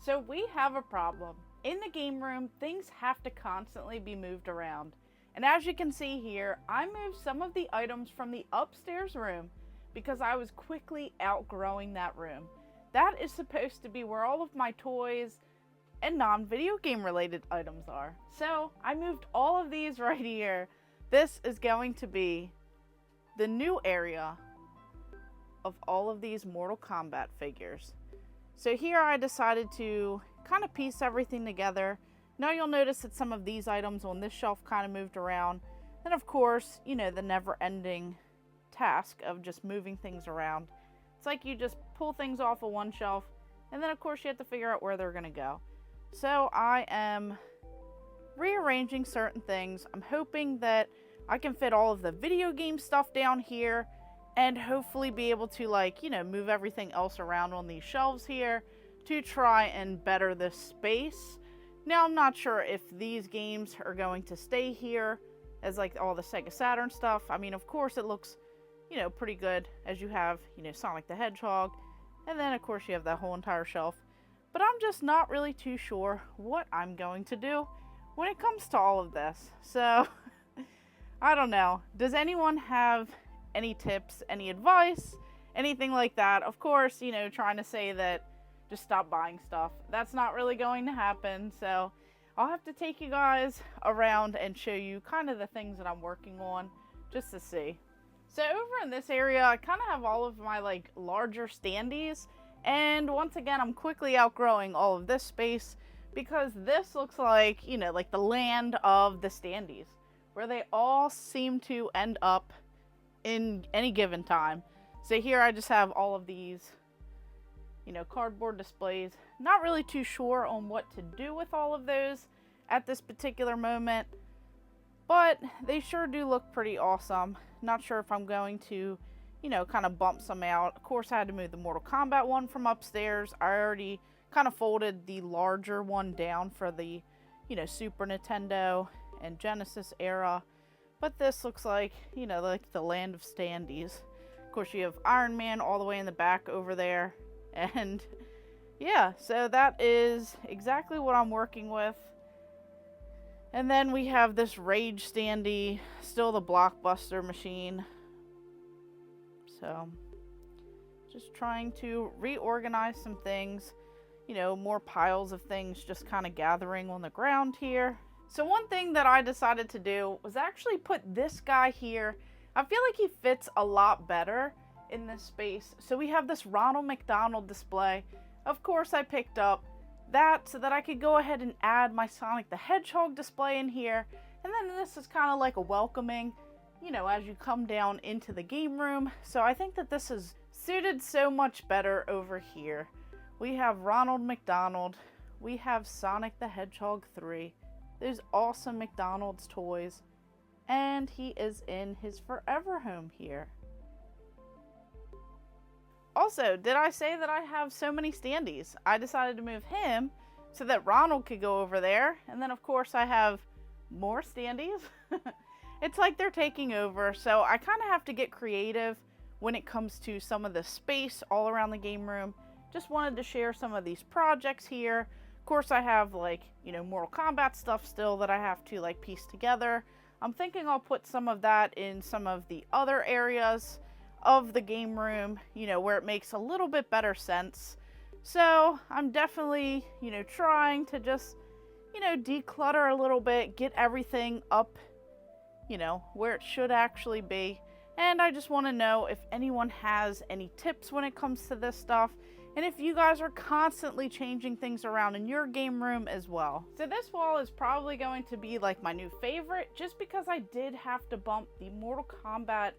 So we have a problem. In the game room, things have to constantly be moved around. And as you can see here, I moved some of the items from the upstairs room because I was quickly outgrowing that room. That is supposed to be where all of my toys and non-video game related items are. So I moved all of these right here. This is going to be the new area of all of these Mortal Kombat figures. So here I decided to kind of piece everything together. Now you'll notice that some of these items on this shelf kind of moved around. And of course, you know, the never-ending task of just moving things around. It's like you just pull things off of one shelf, and then of course you have to figure out where they're going to go. So I am rearranging certain things. I'm hoping that I can fit all of the video game stuff down here and hopefully be able to, like, you know, move everything else around on these shelves here to try and better this space. Now I'm not sure if these games are going to stay here as like all the Sega Saturn stuff. I mean, of course it looks, you know, pretty good as you have, you know, Sonic the Hedgehog, and then of course you have that whole entire shelf. But I'm just not really too sure what I'm going to do when it comes to all of this. So I don't know. Does anyone have any tips, any advice, anything like that? Of course, you know, trying to say that just stop buying stuff. That's not really going to happen. So I'll have to take you guys around and show you kind of the things that I'm working on just to see. So over in this area, I kind of have all of my like larger standees. And once again, I'm quickly outgrowing all of this space because this looks like, you know, like the land of the standees, where they all seem to end up in any given time. So here I just have all of these, you know, cardboard displays. Not really too sure on what to do with all of those at this particular moment, but they sure do look pretty awesome. Not sure if I'm going to, you know, kind of bump some out. Of course, I had to move the Mortal Kombat one from upstairs. I already kind of folded the larger one down for the, you know, Super Nintendo and Genesis era. But this looks like, you know, like the land of standees. Of course, you have Iron Man all the way in the back over there. And yeah, so that is exactly what I'm working with. And then we have this Rage standee, still the Blockbuster machine. So just trying to reorganize some things, you know, more piles of things just kind of gathering on the ground here. So one thing that I decided to do was actually put this guy here. I feel like he fits a lot better in this space. So we have this Ronald McDonald display. Of course, I picked up that so that I could go ahead and add my Sonic the Hedgehog display in here. And then this is kind of like a welcoming, you know, as you come down into the game room. So I think that this is suited so much better over here. We have Ronald McDonald. We have Sonic the Hedgehog 3. There's awesome McDonald's toys. And he is in his forever home here. Also, did I say that I have so many standees? I decided to move him so that Ronald could go over there. And then, of course, I have more standees. It's like they're taking over. So I kind of have to get creative when it comes to some of the space all around the game room. Just wanted to share some of these projects here. Of course, I have, like, you know, Mortal Kombat stuff still that I have to, like, piece together. I'm thinking I'll put some of that in some of the other areas of the game room, you know, where it makes a little bit better sense. So I'm definitely, you know, trying to just, you know, declutter a little bit, get everything up, you know, where it should actually be. And I just want to know if anyone has any tips when it comes to this stuff, and if you guys are constantly changing things around in your game room as well. So this wall is probably going to be like my new favorite, just because I did have to bump the Mortal Kombat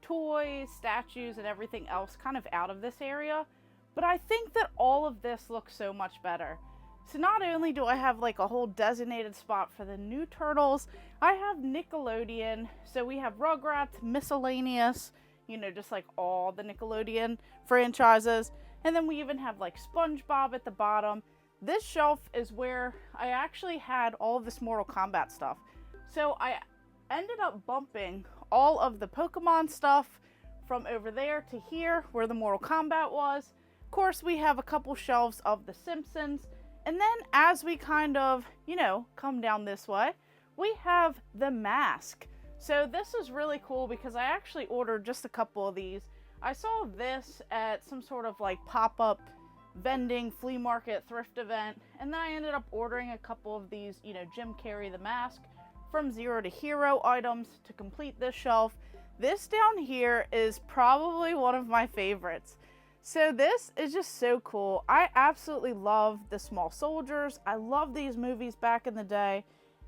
toys, statues, and everything else kind of out of this area. But I think that all of this looks so much better. So not only do I have like a whole designated spot for the new Turtles, I have Nickelodeon. So we have Rugrats, Miscellaneous, you know, just like all the Nickelodeon franchises. And then we even have like SpongeBob at the bottom. This shelf is where I actually had all of this Mortal Kombat stuff. So I ended up bumping all of the Pokemon stuff from over there to here where the Mortal Kombat was. Of course, we have a couple shelves of The Simpsons And then as we kind of, come down this way, we have the mask. So this is really cool because I actually ordered just a couple of these. I saw this at some sort of like pop-up vending, flea market, thrift event, and then I ended up ordering a couple of these, Jim Carrey the mask from Zero to Hero items to complete this shelf. This down here is probably one of my favorites. So this is just so cool. I absolutely love the small soldiers. I love these movies back in the day,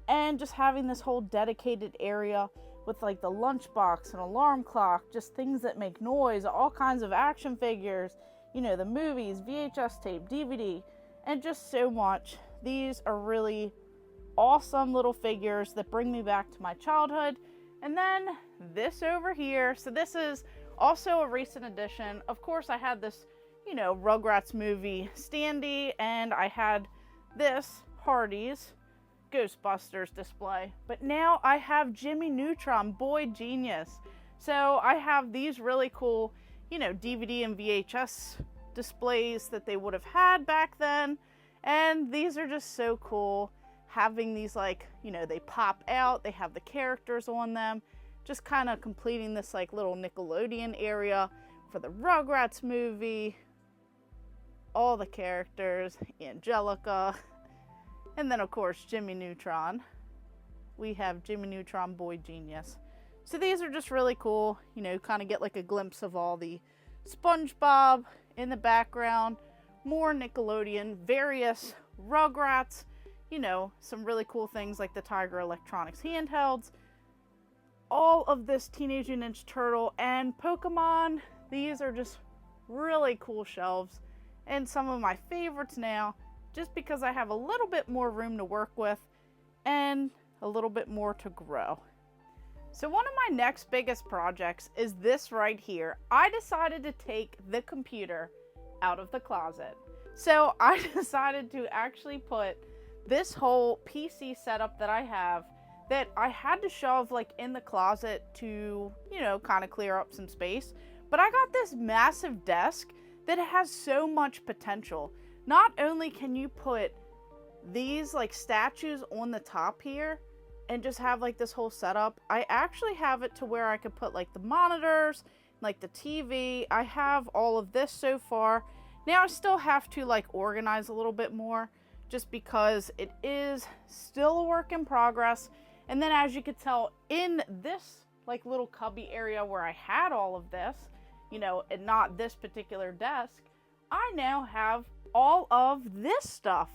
and just having this whole dedicated area with like the lunchbox and alarm clock, just things that make noise, all kinds of action figures, the movies, VHS tape, DVD, and just so much. These are really awesome little figures that bring me back to my childhood. And then this over here, so this is also a recent addition. Of course, I had this, Rugrats movie standee, and I had this Hardee's Ghostbusters display. But now I have Jimmy Neutron, Boy Genius. So I have these really cool, DVD and VHS displays that they would have had back then. And these are just so cool. Having these they pop out, they have the characters on them. Just kind of completing this little Nickelodeon area for the Rugrats movie. All the characters, Angelica, and then of course Jimmy Neutron. We have Jimmy Neutron, Boy Genius. So these are just really cool, kind of get a glimpse of all the SpongeBob in the background, more Nickelodeon, various Rugrats, some really cool things like the Tiger Electronics handhelds, all of this Teenage Mutant Ninja Turtle and Pokemon. These are just really cool shelves and some of my favorites now, just because I have a little bit more room to work with and a little bit more to grow. So one of my next biggest projects is this right here. I decided to take the computer out of the closet. So I decided to actually put this whole PC setup that I have, that I had to shove in the closet to, kind of clear up some space. But I got this massive desk that has so much potential. Not only can you put these statues on the top here and just have this whole setup, I actually have it to where I could put the monitors, the TV. I have all of this so far. Now I still have to organize a little bit more, just because it is still a work in progress. And then as you could tell in this little cubby area where I had all of this, and not this particular desk, I now have all of this stuff.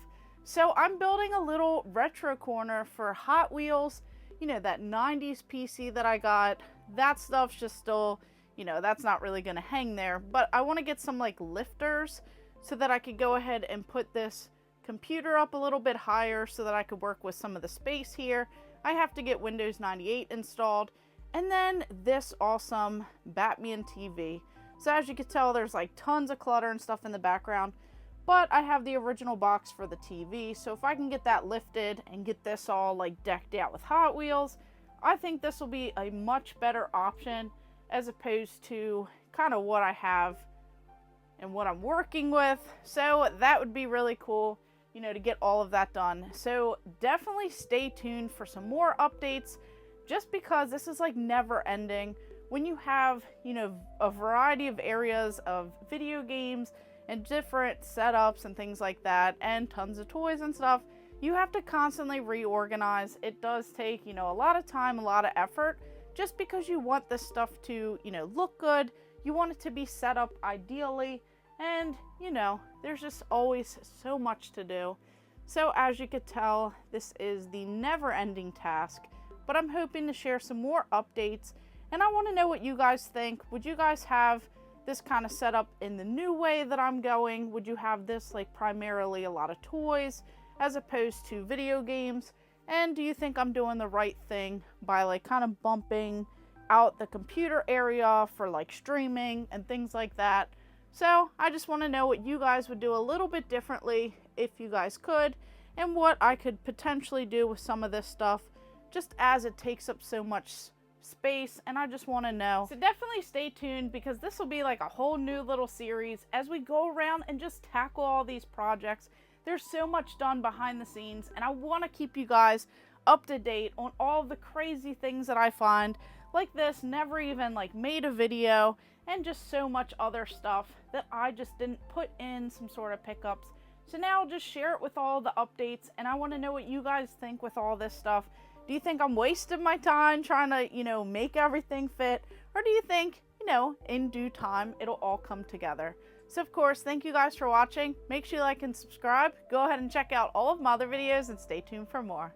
So I'm building a little retro corner for Hot Wheels, that 90s PC that I got. That stuff's just still, that's not really gonna hang there, but I want to get some lifters so that I could go ahead and put this computer up a little bit higher so that I could work with some of the space here. I have to get Windows 98 installed, and then this awesome Batman TV. So as you can tell, there's tons of clutter and stuff in the background, but I have the original box for the TV. So if I can get that lifted and get this all decked out with Hot Wheels, I think this will be a much better option as opposed to kind of what I have and what I'm working with. So that would be really cool, to get all of that done. So definitely stay tuned for some more updates, just because this is never ending. When you have, a variety of areas of video games and different setups and things like that, and tons of toys and stuff, you have to constantly reorganize. It does take, a lot of time, a lot of effort, just because you want this stuff to, look good. You want it to be set up ideally. And, there's just always so much to do. So as you could tell, this is the never-ending task, but I'm hoping to share some more updates, and I want to know what you guys think. Would you guys have this kind of setup in the new way that I'm going? Would you have this primarily a lot of toys as opposed to video games? And do you think I'm doing the right thing by kind of bumping out the computer area for streaming and things like that? So I just want to know what you guys would do a little bit differently if you guys could, and what I could potentially do with some of this stuff, just as it takes up so much space, and I just want to know. So definitely stay tuned, because this will be a whole new little series as we go around and just tackle all these projects There's so much done behind the scenes, and I want to keep you guys up to date on all of the crazy things that I find, like this, never even like made a video, and just so much other stuff that I just didn't put in some sort of pickups. So now I'll just share it with all the updates, and I want to know what you guys think with all this stuff. Do you think I'm wasting my time trying to, make everything fit? Or do you think, in due time, it'll all come together? So of course, thank you guys for watching. Make sure you like and subscribe. Go ahead and check out all of my other videos and stay tuned for more.